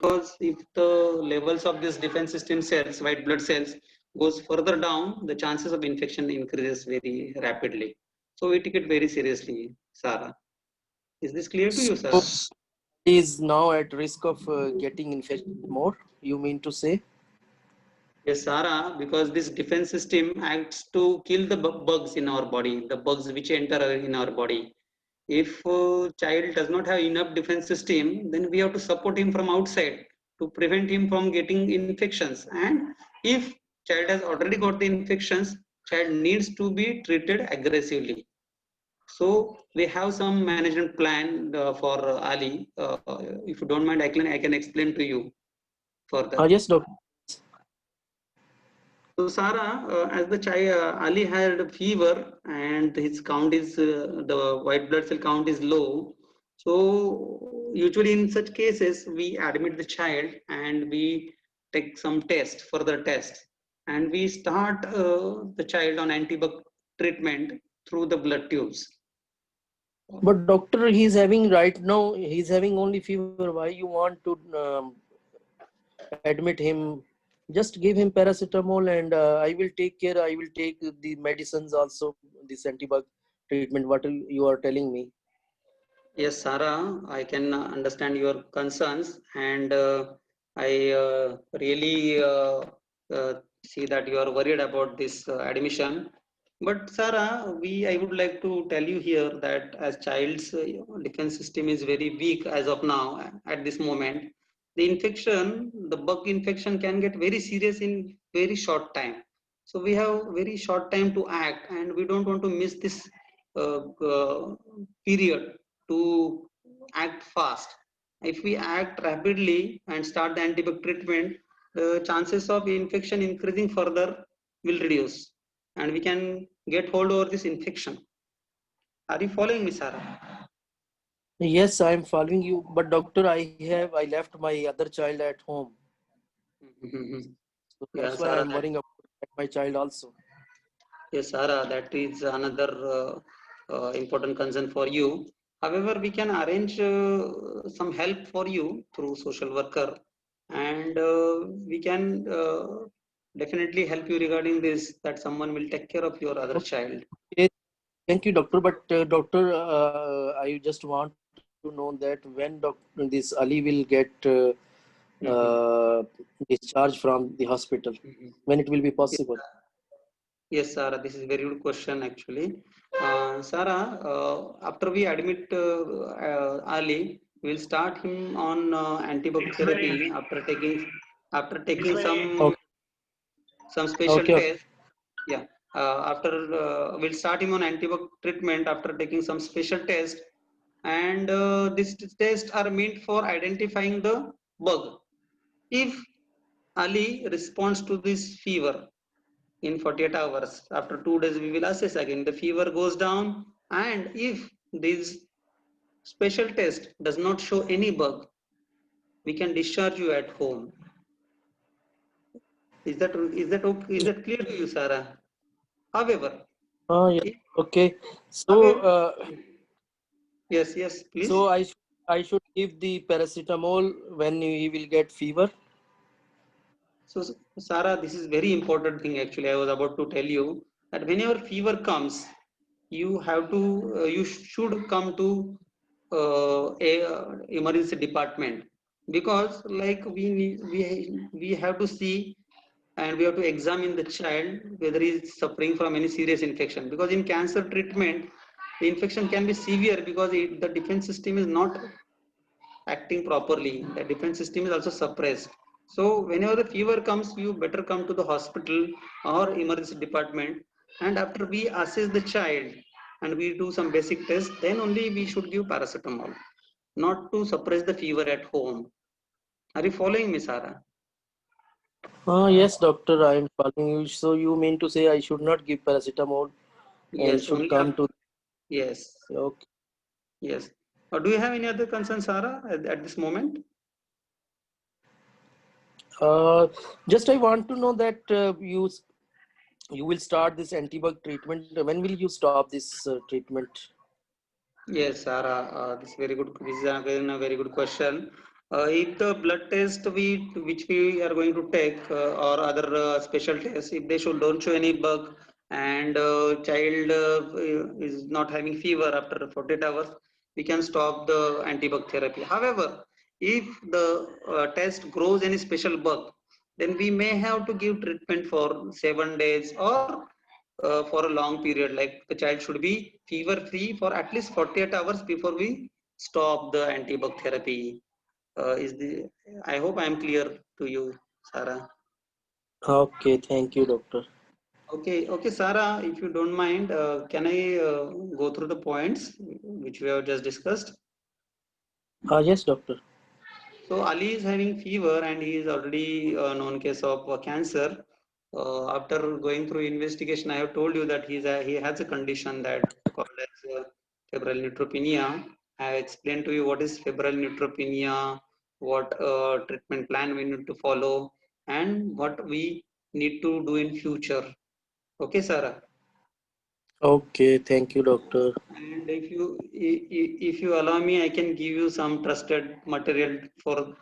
because if the levels of this defense system cells, white blood cells, goes further down, the chances of infection increases very rapidly. So we take it very seriously, Sarah. Is this clear to you, So Sarah? he is now at risk of getting infected more, you mean to say? Yes, Sarah, because this defense system acts to kill the bugs in our body, the bugs which enter in our body. If a child does not have enough defense system, then we have to support him from outside to prevent him from getting infections. And if child has already got the infections, child needs to be treated aggressively. So we have some management plan for Ali. If you don't mind, I can explain to you further. Yes, doctor. So Sarah, as the child Ali had fever and his count is the white blood cell count is low. So usually in such cases we admit the child and we take some test, further test, and we start the child on antibiotic treatment through the blood tubes. But doctor, he's having right now, he's having only fever. Why you want to admit him? Just give him paracetamol and I will take care. I will take the medicines also, this antibiotic treatment, what you are telling me. Yes, Sarah, I can understand your concerns, and I really see that you are worried about this admission. But Sarah, I would like to tell you here that as child's defense system is very weak as of now at this moment, the infection, the bug infection can get very serious in very short time. So we have very short time to act, and we don't want to miss this period to act fast. If we act rapidly and start the antibiotic treatment, the chances of infection increasing further will reduce and we can get hold over this infection. Are you following me, Sarah? Yes, I am following you. But doctor, I left my other child at home. So Yeah, that's why Sarah, I'm worrying about my child also. yes, Sarah, that is another important concern for you. However, we can arrange some help for you through social worker, and we can definitely help you regarding this. That someone will take care of your other child. Okay, thank you, doctor. But doctor, I just want to know that when this Ali will get Mhm, uh, discharged from the hospital, mhm. when it will be Yes, possible. yes, Sarah, this is a very good question actually. Sarah, after we admit Ali, we'll start him on antibiotic therapy after taking Okay, some special okay, okay. test. Yeah, after we'll start him on antibiotic treatment after taking some special test, and these tests are meant for identifying the bug. If Ali responds to this fever in 48 hours, after 2 days we will assess again. The fever goes down, and if this special test does not show any bug, we can discharge you at home. Is that okay? Is that clear to you, Sarah? However, Yeah. if, Okay. So, however, yes, yes, please. so I should give the paracetamol when he will get fever. So, Sarah, this is very important thing actually. I was about to tell you that whenever fever comes, you should come to a emergency department, because like we have to see and we have to examine the child whether he is suffering from any serious infection, because in cancer treatment the infection can be severe because the defense system is not acting properly. The defense system is also suppressed. So whenever the fever comes, you better come to the hospital or emergency department. And after we assess the child and we do some basic tests, then only we should give paracetamol, not to suppress the fever at home. Are you following me, Sarah? Yes, doctor, I am following you. So you mean to say I should not give paracetamol and Yes, should only come after. to. Yes, Okay. yes. Do you have any other concerns, Sarah, at this moment? Uh, just I want to know that you will start this antibiotic treatment. When will you stop this treatment? Yes, Sarah, this is very good. This is again a very good question. If the blood test which we are going to take or other special tests, if they should don't show any bug and child is not having fever after 48 hours, we can stop the antibug therapy. However, if the test grows any special bug, then we may have to give treatment for 7 days or for a long period. Like the child should be fever free for at least 48 hours before we stop the antibug therapy. Is the I hope I am clear to you, Sarah. Okay, thank you, doctor. Okay, Sarah, if you don't mind, can I go through the points which we have just discussed? Yes, doctor. So Ali is having fever and he is already a known case of cancer. After going through investigation, I have told you that he has a condition that called as febrile neutropenia. I explained to you what is febrile neutropenia, what treatment plan we need to follow, and what we need to do in future. Okay, Sarah. Okay, thank you, doctor. And if you allow me, I can give you some trusted material for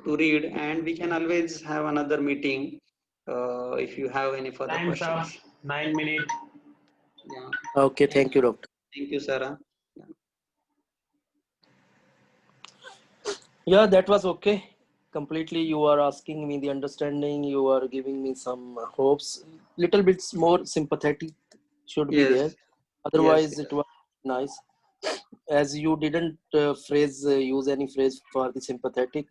to read, and we can always have another meeting if you have any further Time's up. questions. 9 minutes. Yeah. Okay, thank you, doctor. Thank you, Sarah. Yeah, that was okay. Completely, you are asking me the understanding. You are giving me some hopes. Little bits more sympathetic should be there. Yes. Yes. Otherwise, it was nice. As you didn't use any phrase for the sympathetic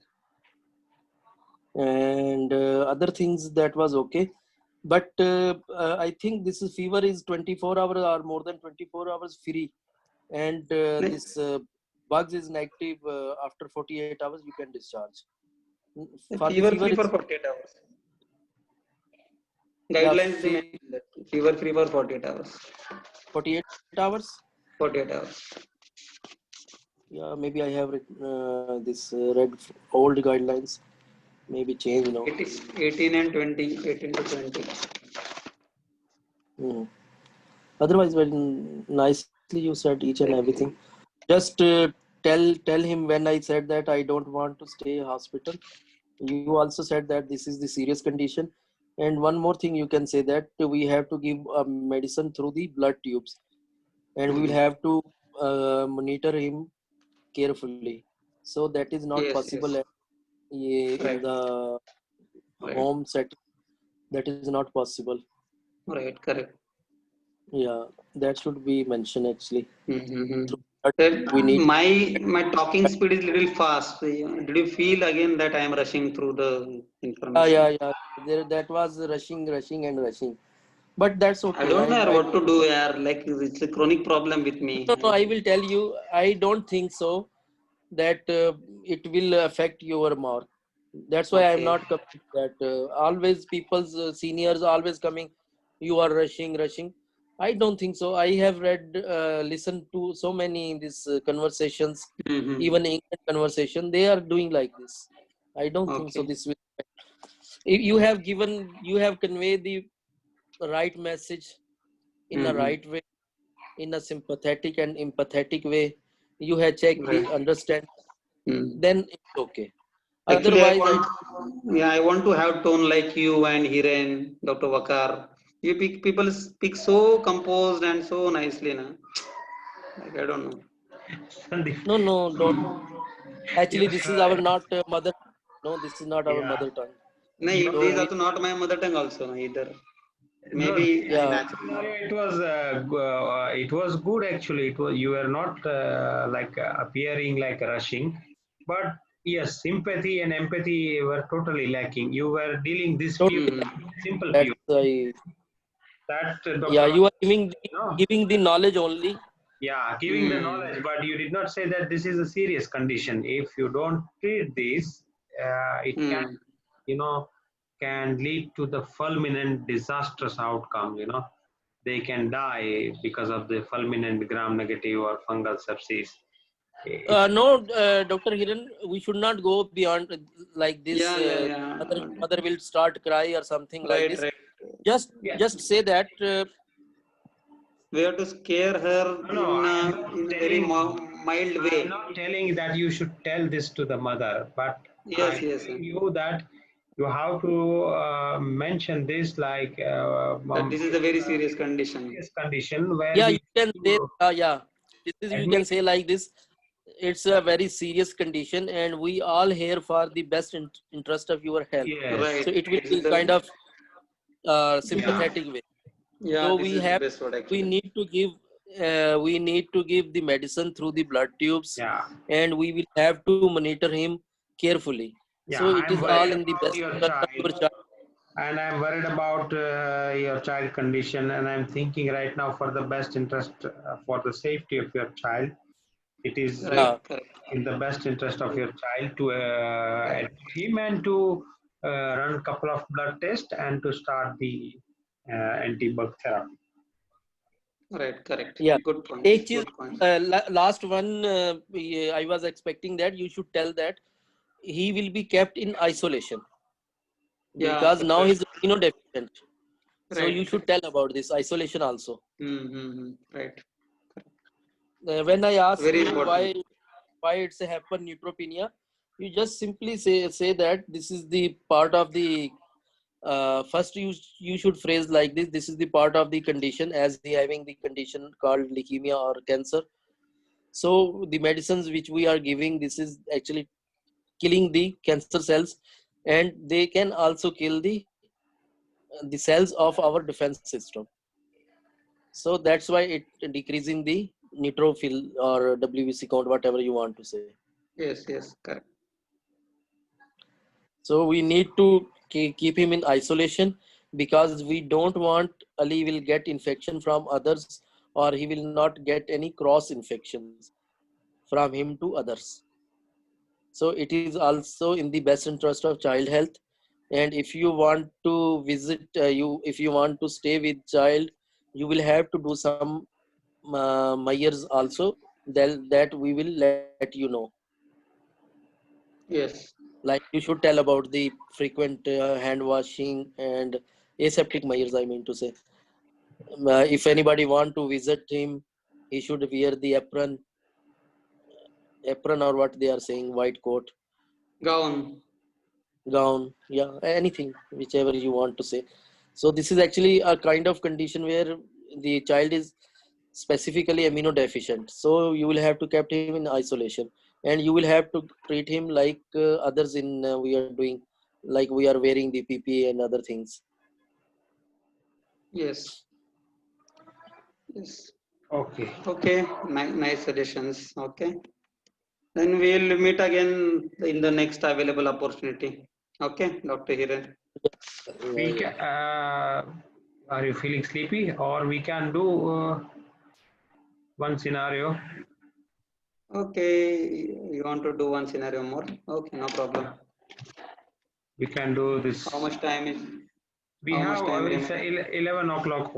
and other things, that was okay. But I think this is fever is 24 hours or more than 24 hours free, and this bugs is negative after 48 hours. You can discharge. For the Fever fever, free for it's 48 hours. yeah, Guidelines they mention that fever free for 48 hours. 48 hours. 48 hours. Yeah, maybe I have this read old guidelines. Maybe change now. 18 and 20. 18 to 20. Hmm. Otherwise, very nicely you said each and everything. Just tell him when I said that I don't want to stay hospital. You also said that this is the serious condition. And one more thing you can say that we have to give medicine through the blood tubes, and we will have to monitor him carefully. So that is not Yes, possible yes. in Right. the Right. home setting. That is not possible. Right. Correct. Yeah, that should be mentioned actually. Mm-hmm. Through blood, we That need. my talking speed is little fast. Did you feel again that I am rushing through the Yeah, information? yeah, yeah. There, that was rushing and rushing. But that's I okay. don't know yaar I what to do, yaar. Like it's a chronic problem with me. no, I will tell you. I don't think so that it will affect your mark. That's why I'm Okay. not coming to that. Always people's seniors always coming. You are rushing. I don't think so. I have listened to so many these conversations, Mm-hmm. even English conversation. They are doing like this. I don't think so. Okay. This will. If you have conveyed the right message in a Mm-hmm. right way, in a sympathetic and empathetic way. You have checked Right. the understand. Mm. Then it's okay. Actually, Otherwise, I I want to have tone like you and Hiren, Dr. Wakar. People speak so composed and so nicely, na. Like I don't know. Sandeep. no don't. Actually, You're this is our right. not mother. No, this is not our Yeah. mother tongue. No, You, So this is we also not my mother tongue also either. no, Maybe I yeah. naturally. it was good actually. It was you were not appearing like rushing, but yes, sympathy and empathy were totally lacking. You were dealing this Totally. few Mm-hmm. simple That's few. I. That Yeah, Dr. you are No, giving the knowledge only. yeah, giving the Mm. knowledge, but you did not say that this is a serious condition. If you don't treat this, it can, Mm. you know, can lead to the fulminant disastrous outcome. They can die because of the fulminant gram-negative or fungal sepsis. It's No, Dr. Hiran, we should not go beyond like this. Yeah. Mother will start cry or something like Right, this. right. Just yeah. just say that We have to scare her No, I am in not very telling. mild I'm way. not telling that you should tell this to the mother, but Yes, I'm yes, telling you that you have to mention this like that this is a very serious condition. serious condition where Yeah, we you can say, to yeah, this is, you can admit. say like this. It's a very serious condition, and we all here for the best interest of your health. Yes. So Right. it will This is be the kind of Yeah. sympathetic way. yeah. So This is the best word we actually. need to give the medicine through the blood tubes, Yeah. and we will have to monitor him carefully. Yeah. So it I'm is all worried in the about best your interest of child. your child. And I'm worried about your child condition, and I'm thinking right now for the best interest, for the safety of your child. It is Right. Yeah, Correct. in the best interest of your child to Right. admit him and to run a couple of blood tests and to start the anti-bug therapy. Right. Correct. yeah. Good point. Each is Good point. last one. I was expecting that you should tell that he will be kept in isolation Yeah. because now Separate. he's immunodeficient. So you Right. should Correct. tell about this isolation also. Mm-hmm. Right. When I ask Very you important. why it's a happen neutropenia, you just simply say that this is the part of the first you should phrase like this. This is the part of the condition as he having the condition called leukemia or cancer. So the medicines which we are giving, this is actually killing the cancer cells, and they can also kill the cells of our defense system. So that's why it decreasing the neutrophil or WBC count, whatever you want to say. Yes. Yes. Correct. So we need to keep him in isolation because we don't want Ali will get infection from others, or he will not get any cross infections from him to others. So it is also in the best interest of child health. And if you want to visit if you want to stay with child, you will have to do some Myers also, that we will let you know. Yes. Like you should tell about the frequent hand washing and aseptic Myers, I mean to say. If anybody want to visit him, he should wear the apron or what they are saying, white coat, Gown. gown, yeah, anything, whichever you want to say. So this is actually a kind of condition where the child is specifically immunodeficient. So you will have to keep him in isolation, and you will have to treat him like others in we are doing, like we are wearing the PPE and other things. Yes. Yes. Okay. Okay. Nice suggestions. Okay. Then we'll meet again in the next available opportunity. Okay, Dr. Hiren. We Yeah. can, are you feeling sleepy? Or we can do one scenario. Okay, you want to do one scenario more? Okay, no problem. We can do this. How much time is? We How much have time it's remaining? 11 o'clock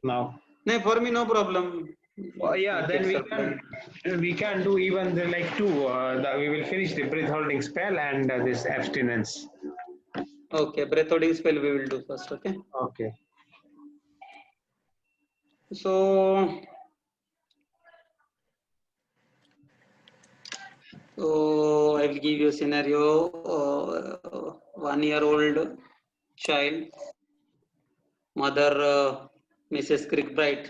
now. No, for me no problem. Oh, yeah, You then take surprise. we can do even the, like two. We will finish the breath holding spell and this abstinence. Okay, breath holding spell we will do first. Okay. Okay. So, I will give you a scenario. 1-year-old child, mother Mrs. Crickbright,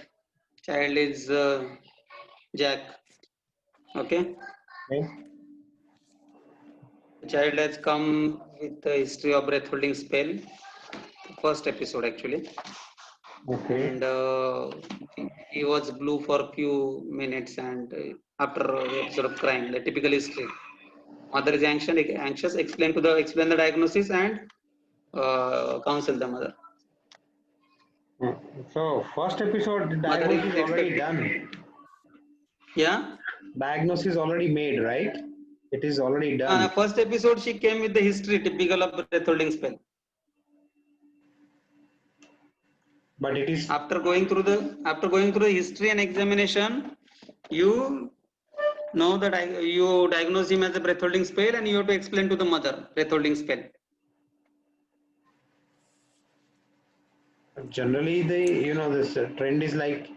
child is Jack. Okay. Okay. The child has come with the history of breath holding spell. First episode actually, Okay. and he was blue for a few minutes, and after the episode of crying, the typical history. Mother is anxious. Explain the diagnosis and counsel the mother. So first episode Mother is diagnosis already expecting. done. Yeah. Diagnosis already made, right? It is already done. First episode she came with the history typical of breath holding spell. But it is After going through the history and examination, you know that you diagnose him as a breath holding spell, and you have to explain to the mother breath holding spell. generally this trend is like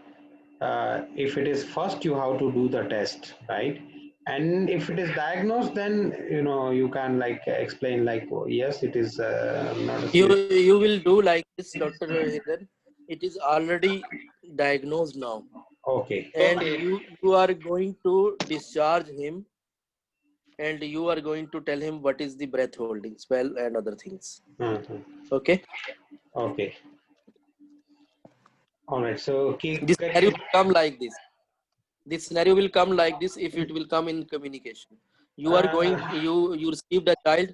if it is first, you have to do the test, right? And if it is diagnosed, then you can like explain like, oh, yes, it is not a serious. You will do like this, Dr. Hiren. It is already diagnosed now, Okay. and Okay. you are going to discharge him, and you are going to tell him what is the breath holding spell and other things. Mhm. Okay. Okay. All right. So This scenario will come like this. This scenario will come like this if it will come in communication. You are going. uh, You received a child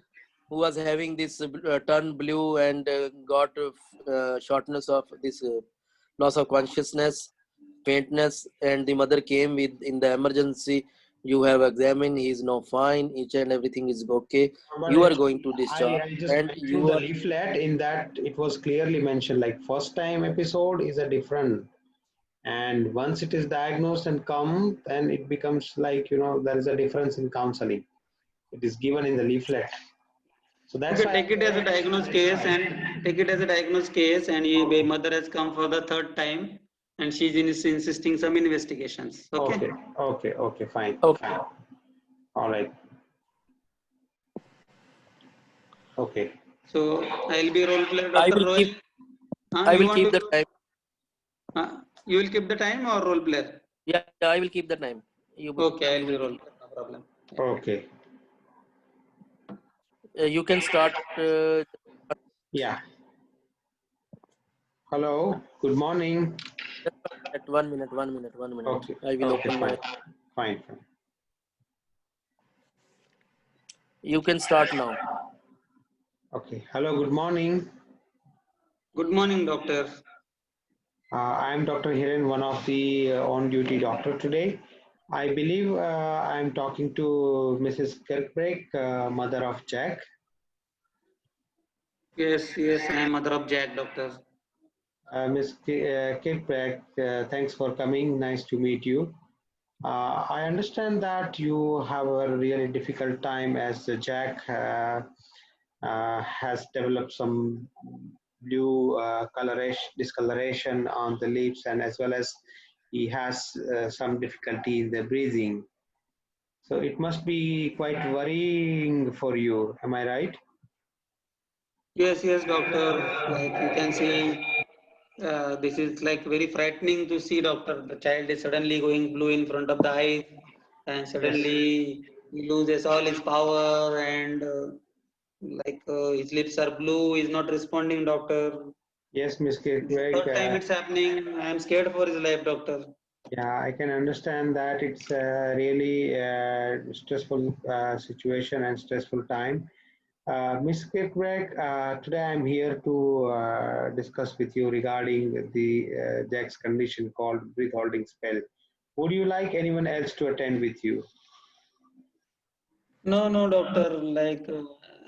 who was having this turn blue and got shortness of this loss of consciousness, faintness, and the mother came with in the emergency. You have examined. He is now fine. Each and everything is okay. but You are it, going to discharge, I just and went through you the are leaflet. In that, it was clearly mentioned like first time episode is a different, and once it is diagnosed and come, then it becomes like there is a difference in counseling. It is given in the leaflet. So that's Okay, why I take it as a said diagnosed it's case, fine. and take it as a diagnosed case, and your mother has come for the third time, and she's insisting some investigations. Okay. Okay, okay, okay, fine, okay. fine. All right, okay. So I'll be role player, I Dr. will keep. Rohit. I You will want keep to? the time. You will keep the time or role player? Yeah, I will keep the time. Okay, You I'll be will role keep. player. No problem. Yeah. Okay. You can start. Yeah. Hello. Good morning. Just at 1 minute. 1 minute. 1 minute. Okay. I will Okay. open Fine. my. Fine. Fine. You can start now. Okay. Hello. Good morning. Good morning, doctor. I am Dr. Hiren, one of the on-duty doctor today. I believe I am talking to Mrs. Kirkbrake, mother of Jack. Yes, yes, I am mother of Jack, doctor. Ms. Kirkbrake, thanks for coming. Nice to meet you. I understand that you have a really difficult time as Jack has developed some blue discoloration on the lips, and as well as he has some difficulty in the breathing. So it must be quite worrying for you. Am I right? Yes, yes, doctor. Like you can see, this is like very frightening to see, doctor. The child is suddenly going blue in front of the eyes, and Yes. suddenly he loses all his power, and his lips are blue. He's not responding, doctor. Yes, Miss This is Kirkbrake. third time it's happening. I am scared for his life, doctor. Yeah, I can understand that it's a really stressful situation and stressful time. Ms. Kirkbrake, today I'm here to discuss with you regarding the Jack's condition called breath holding spell. Would you like anyone else to attend with you? No, no, doctor.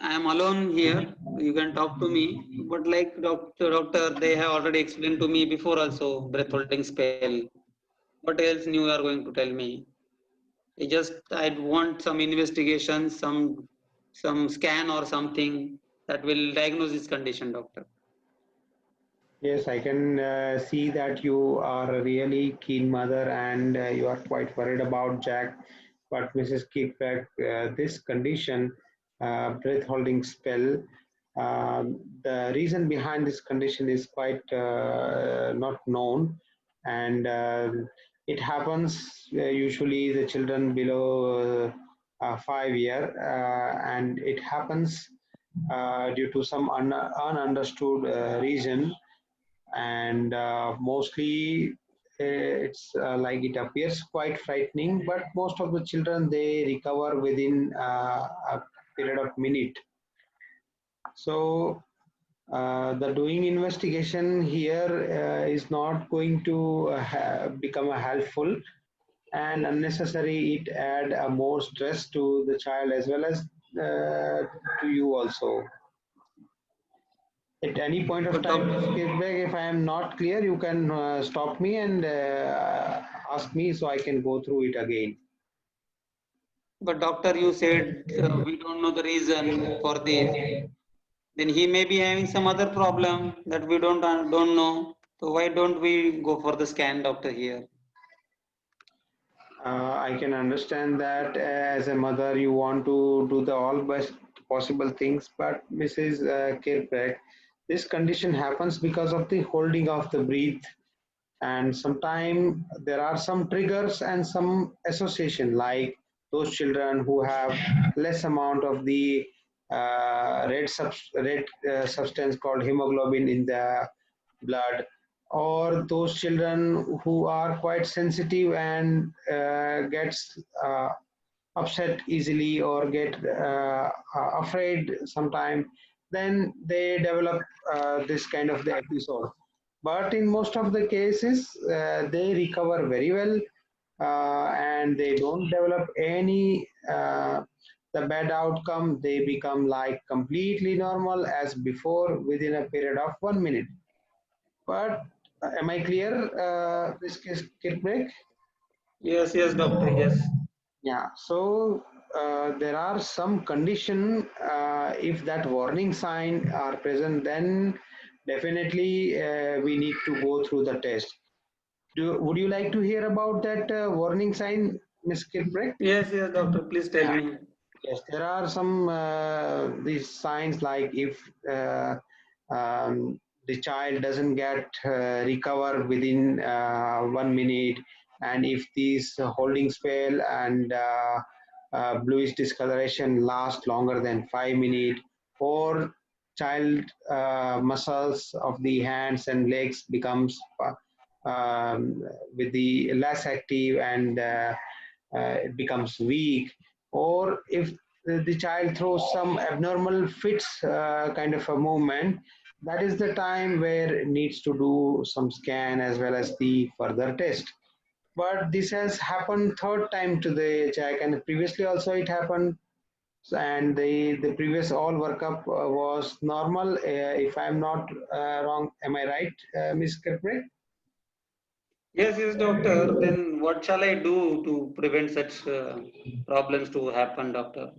I am alone here. You can talk to me. But like doctor, they have already explained to me before also breath holding spell. What else new you are going to tell me? I want some investigation, some scan or something that will diagnose this condition, doctor. Yes, I can see that you are a really keen mother and you are quite worried about Jack. But Mrs. Kirkbrake, this condition, breath holding spell, the reason behind this condition is quite not known, and it happens usually the children below 5 year, and it happens due to some ununderstood reason, and mostly it's like it appears quite frightening, but most of the children they recover within a period of minute. So the doing investigation here is not going to become a helpful, and unnecessary it add more stress to the child as well as to you also. At any point of But time, Ms. doc, Kirkbrake, if I am not clear, you can stop me and ask me so I can go through it again. but doctor, you said we don't know the reason for this. Then he may be having some other problem that we don't know. So why don't we go for the scan, doctor, here? I can understand that as a mother, you want to do the all best possible things, but Mrs. Kirkbeck, this condition happens because of the holding of the breath, and sometimes there are some triggers and some association, like those children who have less amount of the red substance called hemoglobin in the blood, or those children who are quite sensitive and gets upset easily or get afraid sometime, then they develop this kind of the episode. But in most of the cases, they recover very well, and they don't develop any the bad outcome. They become like completely normal as before within a period of 1 minute. But am I clear, this case, Kirkbrake? Yes, yes, doctor. Yes. Yeah, so there are some condition. If that warning sign are present, then definitely we need to go through the test. Would you like to hear about that warning sign, Ms. Kirkbrake? Yes, yes, doctor. Please tell Yeah. me. Yes, there are some these signs, like if the child doesn't get recover within 1 minute, and if these holding spell and bluish discoloration last longer than 5 minutes, or child muscles of the hands and legs becomes with the less active, and it becomes weak, or if the child throws some abnormal fits kind of a movement, that is the time where it needs to do some scan as well as the further test. But this has happened third time to the check, and previously also it happened, and the previous all workup was normal. If I'm not wrong, am I right, Ms. Kirkbrake? Yes, yes, doctor. Then what shall I do to prevent such problems to happen, doctor?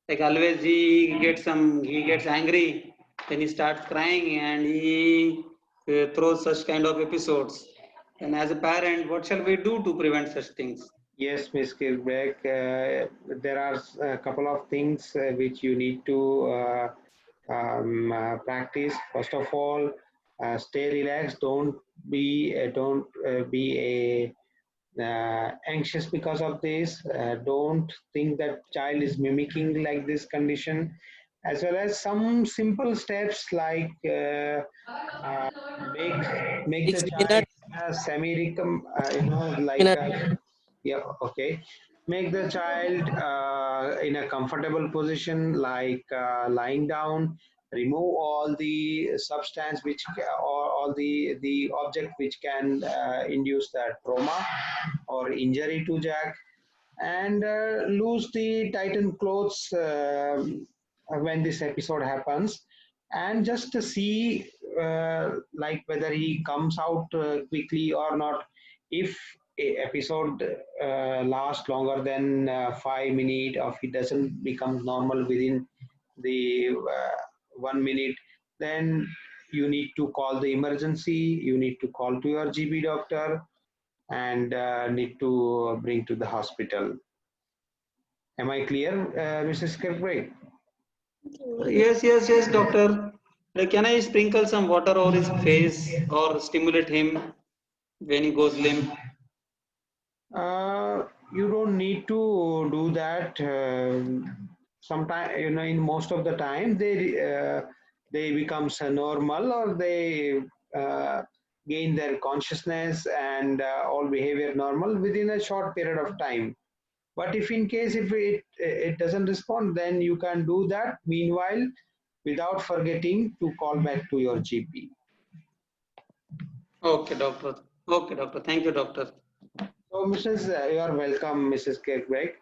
Like always, he gets angry, then he starts crying and he throws such kind of episodes. And as a parent, what shall we do to prevent such things? Yes, Ms. Kirkbrake, there are a couple of things which you need to practice. First of all, stay relaxed. Don't be a anxious because of this. Don't think that child is mimicking like this condition. As well as some simple steps like uh, make make the 6 minutes. child semi-recom, like Minutes. yeah, okay. Make the child in a comfortable position, like lying down. Remove all the substance or all the object which can induce that trauma or injury to Jack, and lose the tighten clothes when this episode happens, and just to see like whether he comes out quickly or not. If a episode lasts longer than 5 minutes, or if it doesn't become normal within the 1 minute, then you need to call the emergency. You need to call to your GB doctor, and need to bring to the hospital. Am I clear, Mrs. Kirkbride? Yes, yes, yes, doctor. Like, can I sprinkle some water over his face or stimulate him when he goes limp? You don't need to do that. Sometimes, in most of the time, they becomes normal, or they uh, gain their consciousness and all behavior normal within a short period of time. But if it doesn't respond, then you can do that. Meanwhile, without forgetting to call back to your GP. Okay, doctor. Okay, doctor. Thank you, doctor. So, you are welcome, Mrs. Kirkbeck.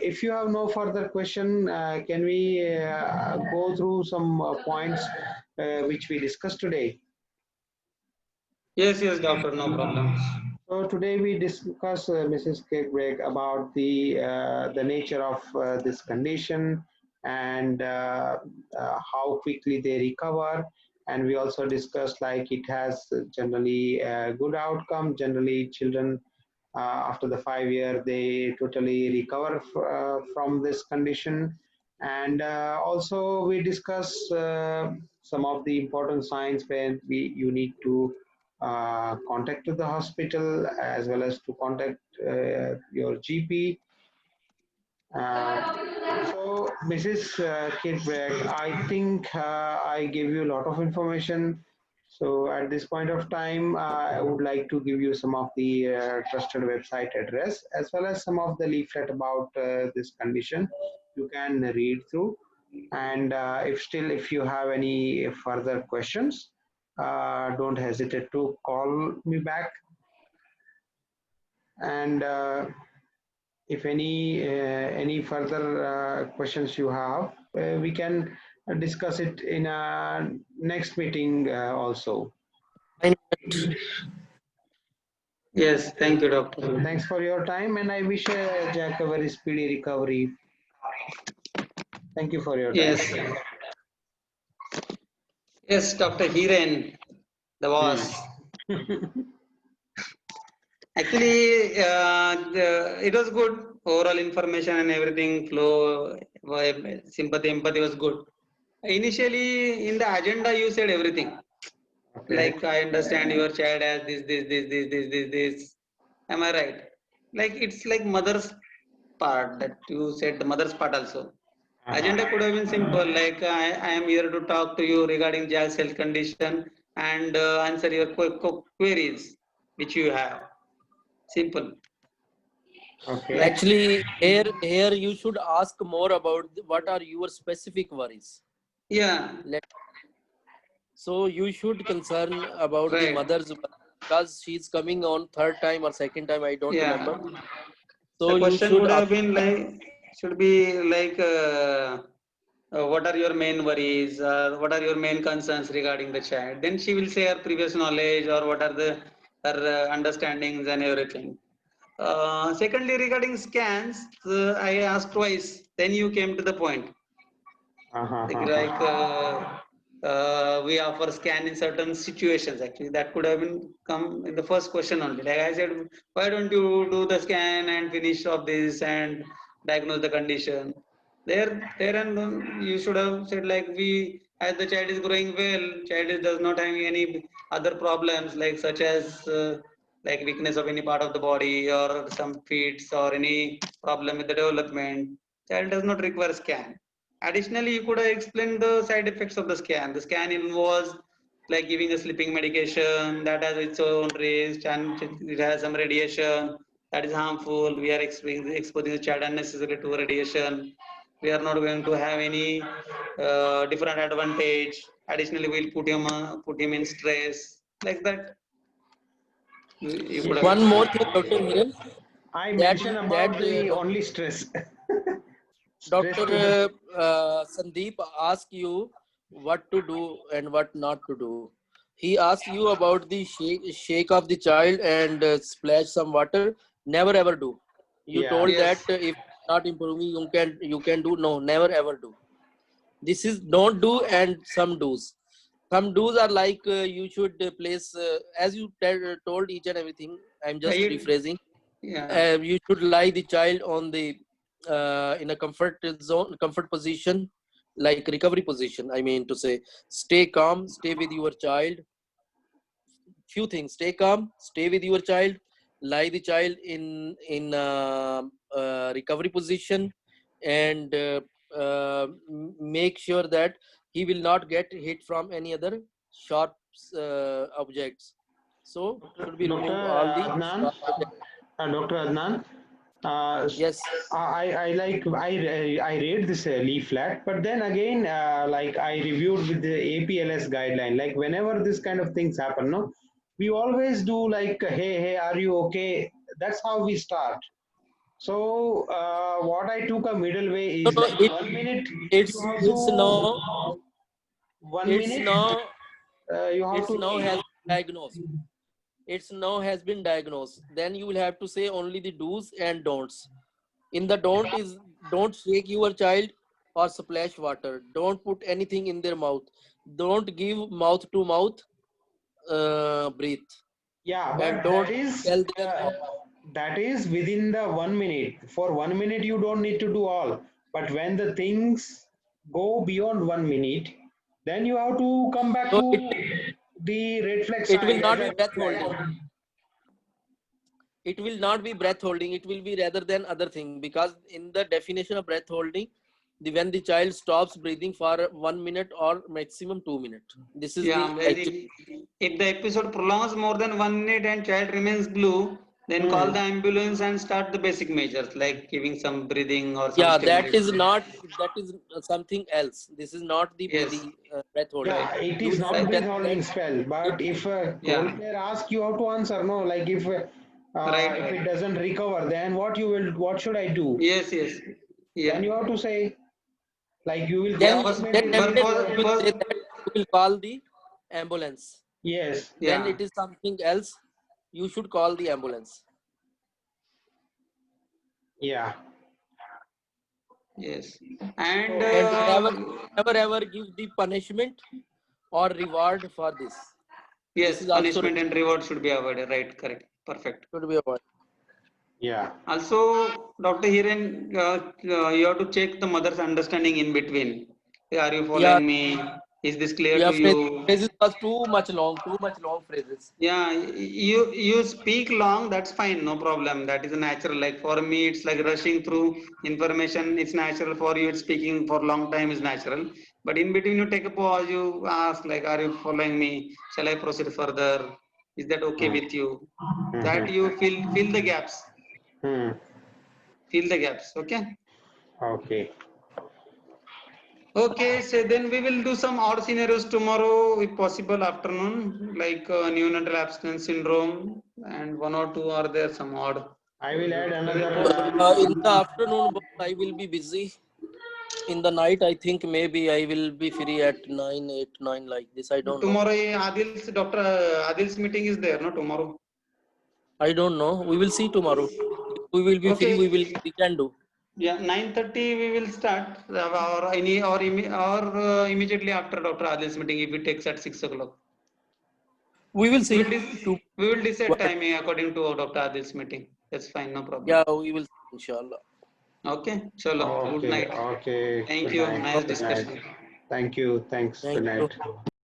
If you have no further question, can we go through some points which we discussed today? Yes, yes, doctor. No problems. So today we discuss, Mrs. Kirkbeck, about the nature of this condition, and how quickly they recover. And we also discussed like it has generally a good outcome. Generally, children after the 5 year, they totally recover from this condition. And also we discuss some of the important signs where you need to contact to the hospital as well as to contact your GP. So, Mrs. Kirkbride, I think I gave you a lot of information. So, at this point of time, I would like to give you some of the trusted website address as well as some of the leaflet about this condition. You can read through, and if you have any further questions, don't hesitate to call me back. And if any further questions you have, we can discuss it in a next meeting also. Yes, thank you, doctor. Thanks for your time, and I wish Jack a very speedy recovery. Thank you for your time. Yes, yes, Dr. Hiren, the boss. Actually, it was good. Overall information and everything flow, sympathy, empathy was good. Initially, in the agenda, you said everything. Okay. Like, I understand your child has this. Am I right? Like, it's like mother's part that you said, the mother's part also. Agenda could have been simple, like I am here to talk to you regarding Jack's health condition and answer your queries which you have. Simple. Okay. Actually, here you should ask more about what are your specific worries. Yeah. So you should concern about the Right. mother's, because she's coming on third time or second time, I don't Yeah. remember. So The you question should would have been like, should be like, what are your main worries? What are your main concerns regarding the child? Then she will say her previous knowledge or what are the her understandings and everything. Secondly, regarding scans, I asked twice. Then you came to the point. Like we offer scan in certain situations. Actually, that could have been come in the first question only. Like I said, why don't you do the scan and finish off this and diagnose the condition? There and then you should have said like we, as the child is growing well, does not having any other problems like such as like weakness of any part of the body or some fits or any problem with the development. Child does not require scan. Additionally, you could have explained the side effects of the scan. The scan involves like giving a sleeping medication that has its own risk and it has some radiation that is harmful. We are exposing the child unnecessarily to radiation. We are not going to have any different advantage. Additionally, we'll put him in stress like that. You could have one more explained. thing, Dr. Hiren. I mentioned about the only stress. Dr. Sandeep asked you what to do and what not to do. He asked you about the shake of the child and splash some water. Never ever do. You told Yes. that if not improving, you can do. No, never ever do. This is don't do and some do's. Some do's are like you should place as you told each and everything. I'm just rephrasing. Yeah. You should lie the child on the in a comfort position, like recovery position. I mean to say, stay calm, stay with your child. Few things: stay calm, stay with your child, lie the child in recovery position, and make sure that he will not get hit from any other sharp objects. So should be Dr. remove all the Adnan, sharp objects. Dr. Adnan, Yes. I read this leaflet, but then again, like I reviewed with the APLS guideline. Like whenever this kind of things happen, no, we always do like, hey, are you okay? That's how we start. So what I took a middle way is No, like 1 minute. it's now 1 minute. You have it's to. now has been diagnosed. It's now has been diagnosed. Then you will have to say only the do's and don'ts. In the don't shake your child or splash water. Don't put anything in their mouth. Don't give mouth to mouth breathe. Yeah, And but don't that is tell them off. that is within the 1 minute. For 1 minute, you don't need to do all. But when the things go beyond 1 minute, then you have to come back So to the red flag it will sign as not a be red breath flag. holding. It will not be breath holding. It will be rather than other thing, because in the definition of breath holding, when the child stops breathing for 1 minute or maximum 2 minutes. This is Yeah, the actual. if the episode prolongs more than 1 minute and child remains blue, then call the ambulance and start the basic measures like giving some breathing or some Yeah, that is stability. not. That is something else. This is not the Yes, breath holding. Yeah, right. it You is need not to breath tell holding that. spell, but if a role Yeah, player asks, you have to answer. No, like right, if it right. doesn't recover, then what should I do? Yes, yes. Then Yeah, you have to say, like, you will yeah. call Then First, immediately. then but definitely for you will say first, that you will call the ambulance. Yes, Then yeah, it is something else. You should call the ambulance. yeah. yes. And So, And never ever give the punishment or reward for this. This yes, is also punishment and reward should be avoided. Right, correct, perfect. should be avoided. yeah. Also, Dr. Hiren, you have to check the mother's understanding in between. Are you Yeah, following me? Is this clear yeah. to you? Phrases was too much long phrases. Yeah, you speak long, that's fine, no problem. That is natural. Like for me, it's like rushing through information. It's natural for you. It's speaking for long time is natural. But in between, you take a pause. You ask, like, are you following me? Shall I proceed further? Is that okay Hmm. with you? That Mhm. you fill the gaps. Hmm. Fill the gaps. Okay. Okay. Okay, so then we will do some odd scenarios tomorrow, if possible, afternoon, like neonatal abstinence syndrome, and one or two are there, some odd. I will add We will another. post. In the afternoon, boss, I will be busy. In the night, I think maybe I will be free at 9, 8, 9 like this. I But don't know. tomorrow, Dr. Adil's meeting is there, no, tomorrow. I don't know. We will see tomorrow. If we will be free. Okay, We can do. yeah, 9:30 we will start, or immediately after Dr. Adil's meeting, if it takes at 6 o'clock. We will We see. will, To we will decide timing according to Dr. Adil's meeting. That's fine, no problem. yeah, we will see, inshallah. Okay, chalo, good Okay. night. Okay. Thank Good you, night. nice Good night. discussion. Thank you. Thanks. Thank Good you. night.